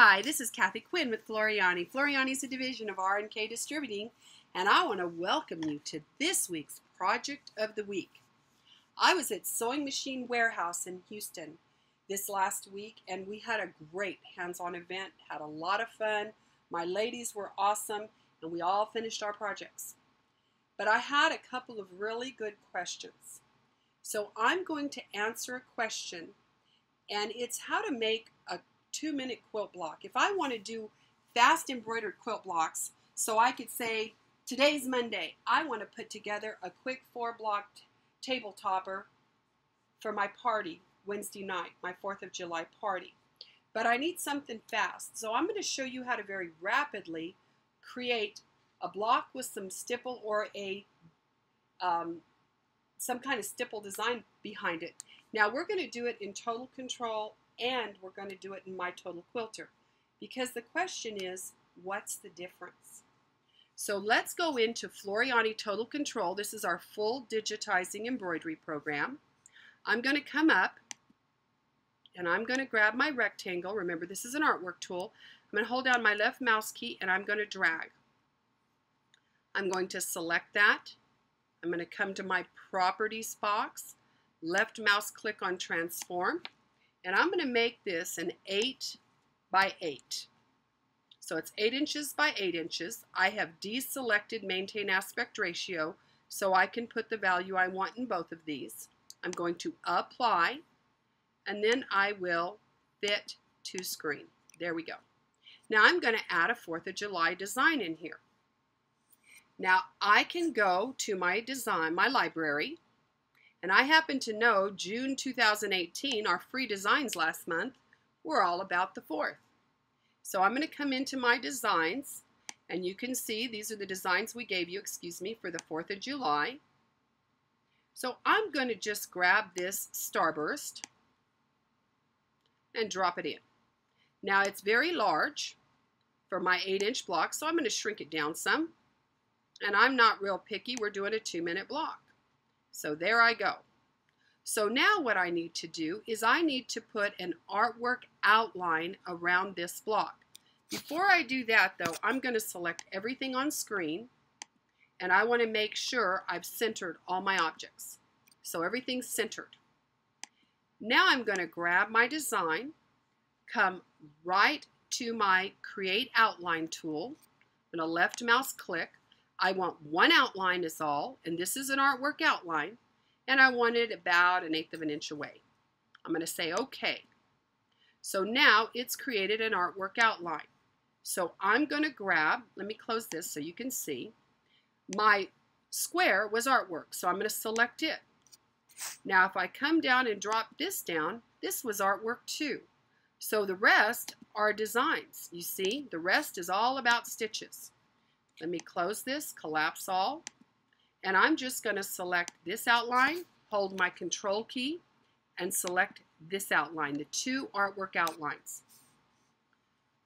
Hi, this is Kathi Quinn with Floriani. Floriani is a division of R&K Distributing, and I want to welcome you to this week's Project of the Week. I was at Sewing Machine Warehouse in Houston this last week, and we had a great hands-on event, had a lot of fun. My ladies were awesome, and we all finished our projects. But I had a couple of really good questions. So I'm going to answer a question, and it's how to make a 2-minute quilt block. If I want to do fast embroidered quilt blocks, so I could say, today's Monday, I want to put together a quick 4-block table topper for my party Wednesday night, my 4th of July party. But I need something fast, so I'm going to show you how to very rapidly create a block with some stipple or a some kind of stipple design behind it. Now we're going to do it in Total Control, and we're going to do it in My Total Quilter, because the question is, what's the difference? So let's go into Floriani Total Control. This is our full digitizing embroidery program. I'm going to come up and I'm going to grab my rectangle. Remember, this is an artwork tool. I'm going to hold down my left mouse key and I'm going to drag. I'm going to select that. I'm going to come to my Properties box, left mouse click on Transform, and I'm going to make this an 8 by 8. So it's 8 inches by 8 inches. I have deselected Maintain Aspect Ratio, so I can put the value I want in both of these. I'm going to apply, and then I will fit to screen. There we go. Now I'm going to add a 4th of July design in here. Now I can go to my design, my library, and I happen to know June 2018, our free designs last month, were all about the 4th. So I'm going to come into my designs, and you can see these are the designs we gave you, for the 4th of July. So I'm going to just grab this starburst and drop it in. Now it's very large for my 8-inch block, so I'm going to shrink it down some. And I'm not real picky. We're doing a 2-minute block. So there I go. So now what I need to do is I need to put an artwork outline around this block. Before I do that though, I'm going to select everything on screen, and I want to make sure I've centered all my objects. So everything's centered. Now I'm going to grab my design, come right to my Create Outline tool, and a left mouse click. I want one outline is all, and this is an artwork outline, and I want it about 1/8 of an inch away. I'm going to say OK. So now it's created an artwork outline. So I'm going to grab, let me close this so you can see, my square was artwork, so I'm going to select it. Now if I come down and drop this down, this was artwork too. So the rest are designs. You see, the rest is all about stitches. Let me close this, collapse all, and I'm just going to select this outline, hold my Control key, and select this outline, the 2 artwork outlines.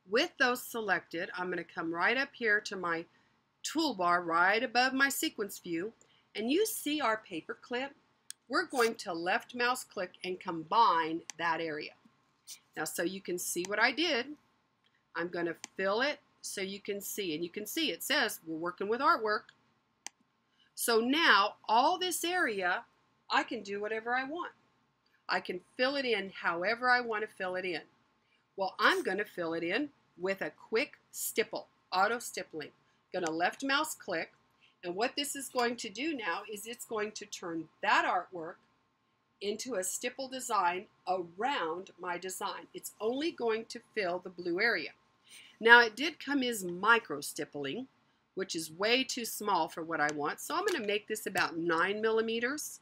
With those selected, I'm going to come right up here to my toolbar right above my sequence view, and you see our paper clip. We're going to left mouse click and combine that area. Now so you can see what I did, I'm going to fill it so you can see, and you can see it says we're working with artwork. So now all this area, I can do whatever I want. I can fill it in however I want to fill it in. Well, I'm going to fill it in with a quick stipple, auto stippling. Going to left mouse click, and what this is going to do now is it's going to turn that artwork into a stipple design around my design. It's only going to fill the blue area. Now it did come as micro stippling, which is way too small for what I want. So I'm going to make this about 9 millimeters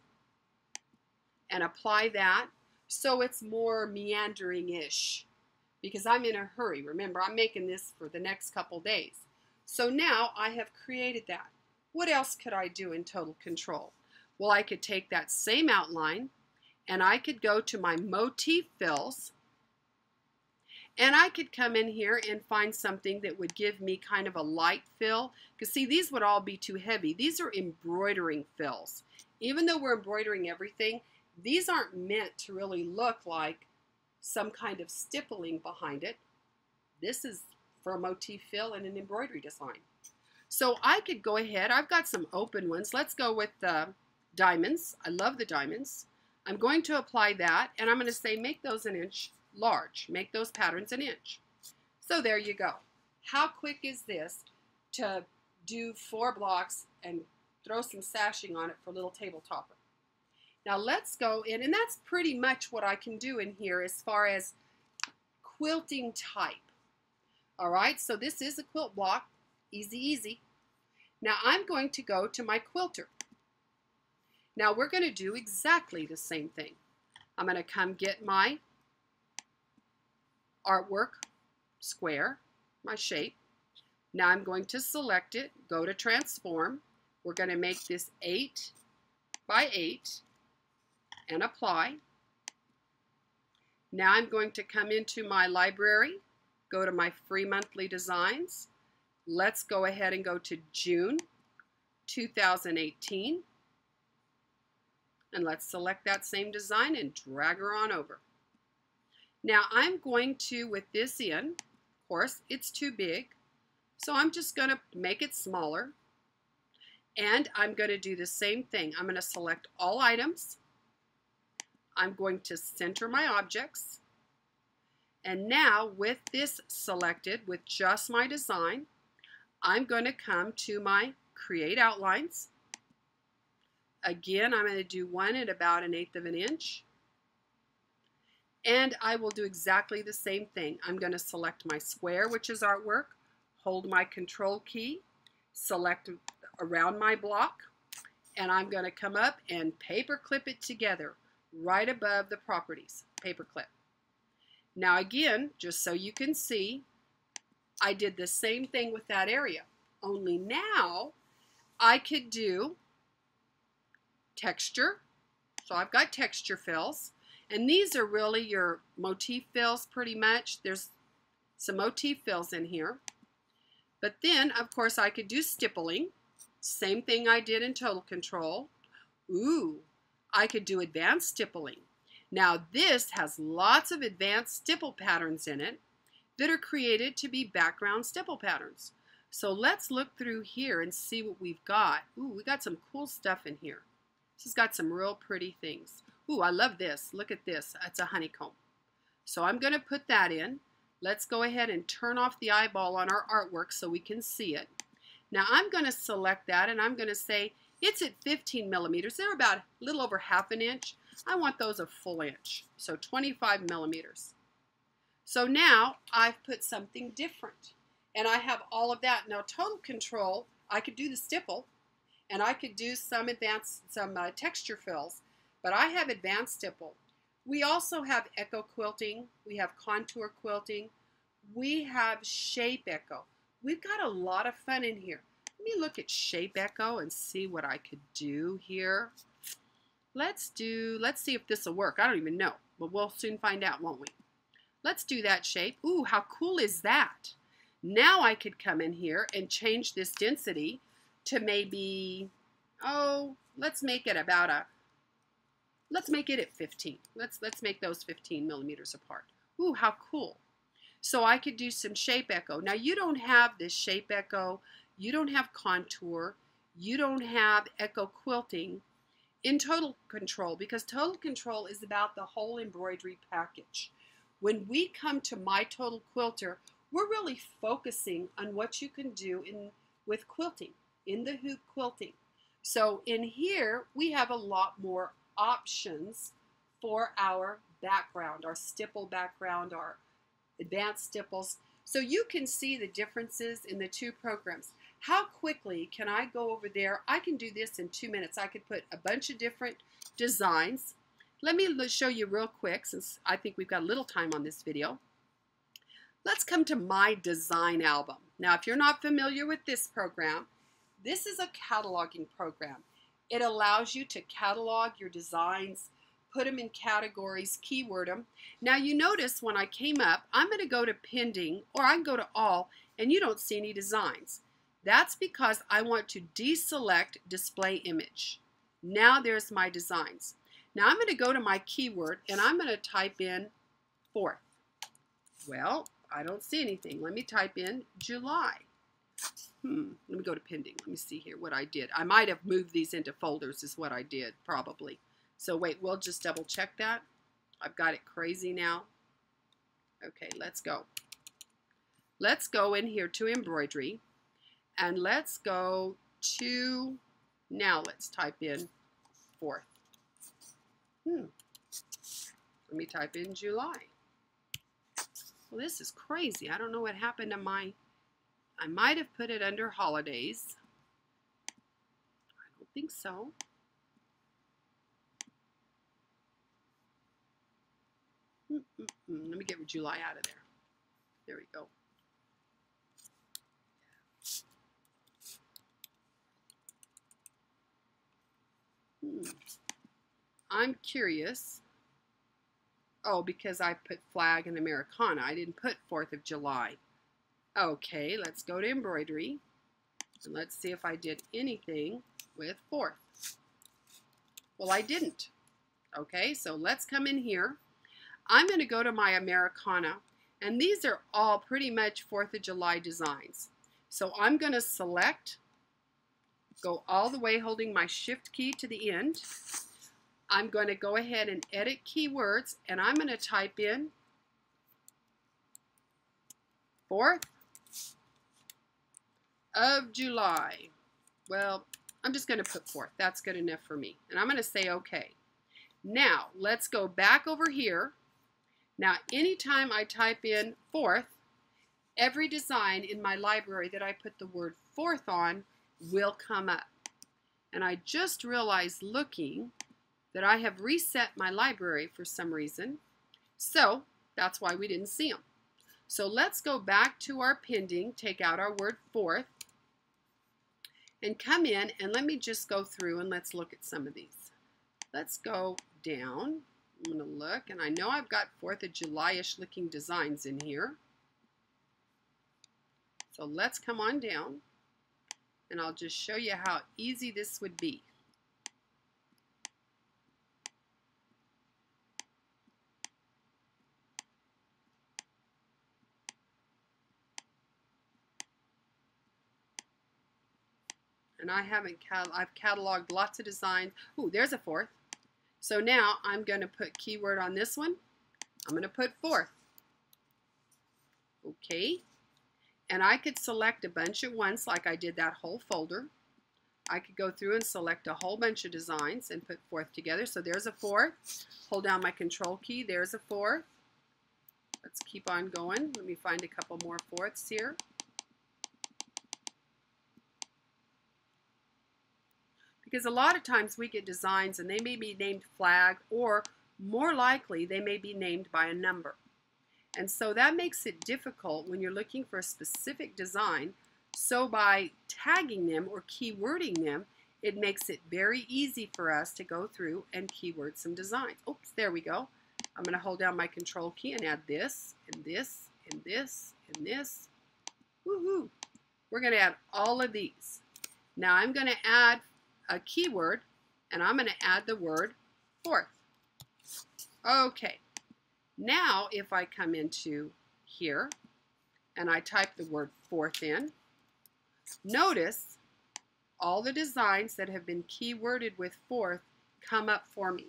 and apply that so it's more meandering-ish, because I'm in a hurry. Remember, I'm making this for the next couple days. So now I have created that. What else could I do in Total Control? Well, I could take that same outline and I could go to my motif fills, and I could come in here and find something that would give me kind of a light fill. Because see, these would all be too heavy. These are embroidering fills. Even though we're embroidering everything, these aren't meant to really look like some kind of stippling behind it. This is for a motif fill and an embroidery design. So I could go ahead. I've got some open ones. Let's go with the diamonds. I love the diamonds. I'm going to apply that, and I'm going to say make those an inch large. Make those patterns an inch. So there you go. How quick is this to do 4 blocks and throw some sashing on it for a little table topper? Now let's go in, and that's pretty much what I can do in here as far as quilting type. All right, so this is a quilt block. Easy, easy. Now I'm going to go to my quilter. Now we're going to do exactly the same thing. I'm going to come get my artwork square, my shape. Now I'm going to select it, go to transform. We're going to make this 8 by 8 and apply. Now I'm going to come into my library, go to my free monthly designs. Let's go ahead and go to June 2018. And let's select that same design and drag her on over. Now I'm going to, with this in, of course, it's too big. So I'm just going to make it smaller. And I'm going to do the same thing. I'm going to select all items. I'm going to center my objects. And now with this selected, with just my design, I'm going to come to my Create Outlines. Again, I'm going to do one at about 1/8 of an inch. And I will do exactly the same thing. I'm going to select my square, which is artwork, hold my Control key, select around my block, and I'm going to come up and paper clip it together right above the properties, paper clip. Now again, just so you can see, I did the same thing with that area, only now I could do texture. So I've got texture fills, and these are really your motif fills pretty much. There's some motif fills in here. But then, of course, I could do stippling. Same thing I did in Total Control. Ooh, I could do advanced stippling. Now this has lots of advanced stipple patterns in it that are created to be background stipple patterns. So let's look through here and see what we've got. Ooh, we got some cool stuff in here. This has got some real pretty things. Ooh, I love this. Look at this. It's a honeycomb. So I'm going to put that in. Let's go ahead and turn off the eyeball on our artwork so we can see it. Now I'm going to select that, and I'm going to say it's at 15 millimeters. They're about a little over 1/2 inch. I want those a full inch, so 25 millimeters. So now I've put something different, and I have all of that. Now Total Control, I could do the stipple, and I could do some texture fills, but I have advanced stipple. We also have echo quilting, we have contour quilting, we have shape echo. We've got a lot of fun in here. Let me look at shape echo and see what I could do here. Let's see if this will work. I don't even know, but we'll soon find out, won't we? Let's do that shape. Ooh, how cool is that? Now I could come in here and change this density to maybe, let's make it about let's make it at 15. Let's make those 15 millimeters apart. Ooh, how cool. So I could do some shape echo. Now you don't have this shape echo, you don't have contour, you don't have echo quilting in Total Control, because Total Control is about the whole embroidery package. When we come to My Total Quilter, we're really focusing on what you can do with quilting, in the hoop quilting. So in here, we have a lot more options for our background, our stipple background, our advanced stipples. So you can see the differences in the two programs. How quickly can I go over there? I can do this in 2 minutes. I could put a bunch of different designs. Let me show you real quick, since I think we've got a little time on this video. Let's come to My Design Album. Now, if you're not familiar with this program, this is a cataloging program. It allows you to catalog your designs, put them in categories, keyword them. Now you notice when I came up, I'm going to go to pending, or I can go to all, and you don't see any designs. That's because I want to deselect display image. Now there's my designs. Now I'm going to go to my keyword, and I'm going to type in 4th. Well, I don't see anything. Let me type in July. Let me go to pending. Let me see here what I did. I might have moved these into folders is what I did, probably. So wait, we'll just double check that. I've got it crazy now. Okay, let's go. Let's go in here to embroidery, and let's go to, now let's type in 4th. Let me type in July. Well, this is crazy. I don't know what happened to my, I might have put it under holidays. I don't think so. Let me get July out of there. There we go. I'm curious. Oh, because I put flag and Americana. I didn't put 4th of July. Okay, let's go to embroidery. And let's see if I did anything with 4th. Well, I didn't. Okay, so let's come in here. I'm going to go to my Americana. And these are all pretty much 4th of July designs. So I'm going to select, go all the way holding my shift key to the end. I'm going to go ahead and edit keywords, and I'm going to type in 4th of July. Well, I'm just going to put 4th. That's good enough for me. And I'm going to say OK. Now, let's go back over here. Now, anytime I type in 4th, every design in my library that I put the word 4th on will come up. And I just realized looking that I have reset my library for some reason. So that's why we didn't see them. So let's go back to our pending, take out our word 4th, and come in, and let me just go through and let's look at some of these. Let's go down. I'm going to look, and I know I've got 4th of July-ish looking designs in here. So let's come on down, and I'll just show you how easy this would be. And I've cataloged lots of designs. Ooh, there's a 4th. So now I'm going to put keyword on this one. I'm going to put 4th. Okay. And I could select a bunch at once like I did that whole folder. I could go through and select a whole bunch of designs and put 4th together. So there's a 4th. Hold down my control key. There's a 4th. Let's keep on going. Let me find a couple more 4ths here. Because a lot of times we get designs and they may be named flag, or more likely they may be named by a number. And so that makes it difficult when you're looking for a specific design. So by tagging them or keywording them, it makes it very easy for us to go through and keyword some designs. Oops, there we go. I'm going to hold down my control key and add this, and this, and this, and this. Woohoo! We're going to add all of these. Now I'm going to add a keyword, and I'm going to add the word 4th. Okay, now if I come into here and I type the word 4th in, notice all the designs that have been keyworded with 4th come up for me.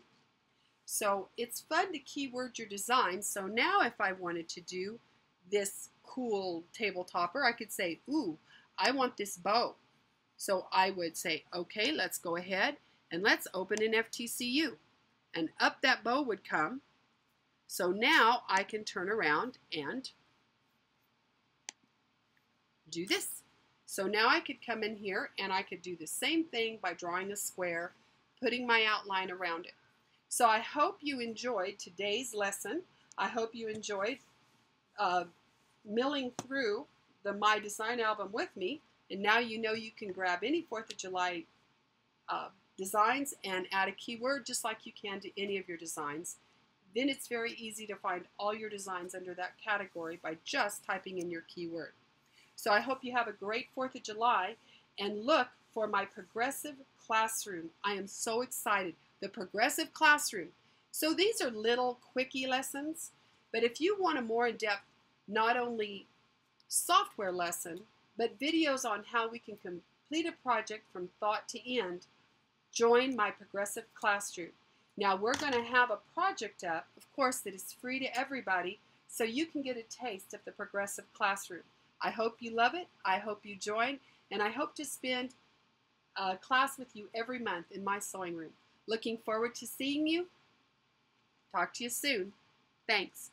So it's fun to keyword your design. So now if I wanted to do this cool table topper, I could say, ooh, I want this bow. So I would say, okay, let's go ahead and let's open an FTC-U. And up that bow would come. So now I can turn around and do this. So now I could come in here and I could do the same thing by drawing a square, putting my outline around it. So I hope you enjoyed today's lesson. I hope you enjoyed milling through the My Design album with me. And now you know you can grab any 4th of July designs and add a keyword just like you can to any of your designs. Then it's very easy to find all your designs under that category by just typing in your keyword. So I hope you have a great 4th of July, and look for my progressive classroom. I am so excited. The progressive classroom. So these are little quickie lessons, but if you want a more in-depth not only software lesson, but videos on how we can complete a project from thought to end, join my progressive classroom. Now we're going to have a project up, of course, that is free to everybody, so you can get a taste of the progressive classroom. I hope you love it. I hope you join, and I hope to spend a class with you every month in my sewing room. Looking forward to seeing you. Talk to you soon. Thanks.